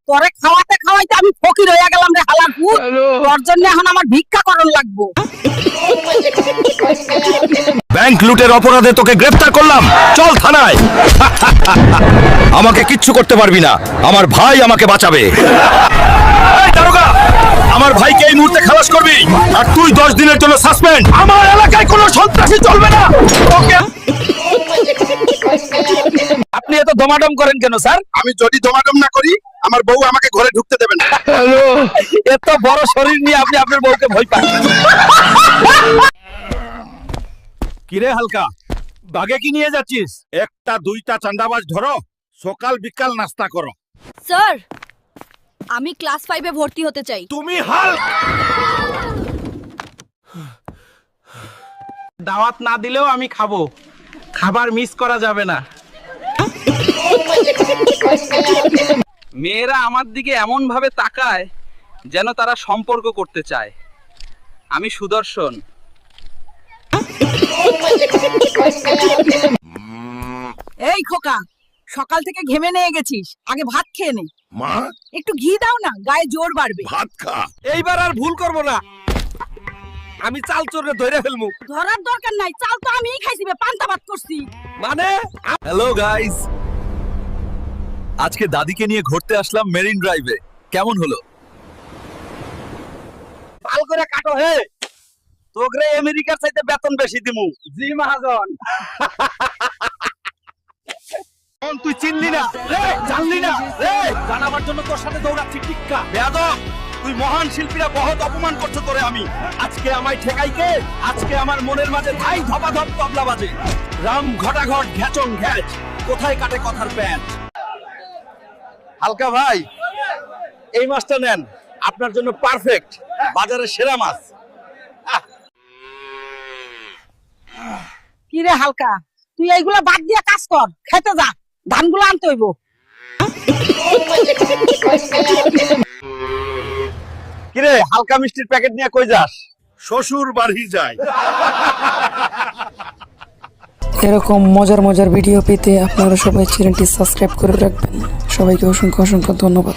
তোরে খাওয়াতে খাওয়াইতে আমি ফকির হয়ে গেলাম রে হালাকুর। তোর জন্য এখন আমার ভিক্ষা করণ লাগবো। ব্যাংক লুটের অপরাধে তোকে গ্রেফতার করলাম, চল থানায়। আমাকে কিচ্ছু করতে পারবি না, আমার ভাই আমাকে বাঁচাবে। এই দারোগা, আমার ভাইকে এই মুহূর্তে খালাস করবি, আর তুই 10 দিনের জন্য সাসপেন্ড। আমার এলাকায় কোনো সন্ত্রাসী চলবে না। ওকে। আপনি এত দমাদম করেন কেন স্যার? আমি যদি দমাদম না করি, আমার বউ আমাকে ঘরে ঢুকতে দেবে না। হ্যালো, এত বড় শরীর নিয়ে আপনি আপনার বউকে ভয় পান? কিরে হালকা, বাগে কি নিয়ে যাচ্ছিস? একটা দুইটা চান্দাবাজ ধরো, সকাল বিকাল নাস্তা করো। স্যার, আমি ক্লাস 5-এ ভর্তি হতে চাই। তুমি হাল্ক। দাওয়াত না দিলেও আমি খাবো, খাবার মিস করা যাবে না। মেয়েরা আমার দিকে এমন ভাবে তাকায় যেন তারা সম্পর্ক করতে চায়। আমি সুদর্শন। এই খোকা, সকাল থেকে ঘেমে নিয়ে গেছিস, আগে ভাত খেয়ে নে। মা, একটু ঘি দাও না, গায়ে জোর বাড়বে। ভাত খা। এইবার আর ভুল করব না, আমি চাল চোরে ধরে ফেলমু। ধরার দরকার নাই, চাল তো আমিই খাইছি, পান্তা ভাত করছি। মানে হ্যালো গাইস, আজকে দাদিকে নিয়ে ঘুরতে আসলাম মেরিন ড্রাইভে। কেমন হলো? ভাল করে কাটো হে, তোগরে আমেরিকার চাইতে বেতন বেশি দিমু। জি মহাজন। তুই চিনলি না রে, জানলি না রে, জানাবার জন্য তোর সাথে দৌড়াচ্ছি। টিক্কা বেয়াদব, তুই মহান শিল্পীরা বহুত অপমান করছো তোরে আমি। আজকে আমায় ঠেকাই কে? আজকে আমার মনের মাঝে ধাই ধপাধপ তবলা বাজে। রাম ঘটাঘট ঘ্যাচং ঘ্যাচ, কোথায় কাটে কথার প্যাচ। হালকা ভাই, এই মাছটা নেন, আপনার জন্য পারফেক্ট, বাজারের সেরা মাছ। কি রে হালকা, তুই এইগুলা বাদ দিয়ে কাজ কর, খেতে যা, ধানগুলো আনতে হইব। কিরে, হালকা মিষ্টির প্যাকেট নিয়ে কই যাস? শ্বশুর বাড়ি যাই। এরকম মজার মজার ভিডিও পেতে আপনারা সবাই চ্যানেলটি সাবস্ক্রাইব করে রাখবেন। সবাইকে অসংখ্য অসংখ্য ধন্যবাদ।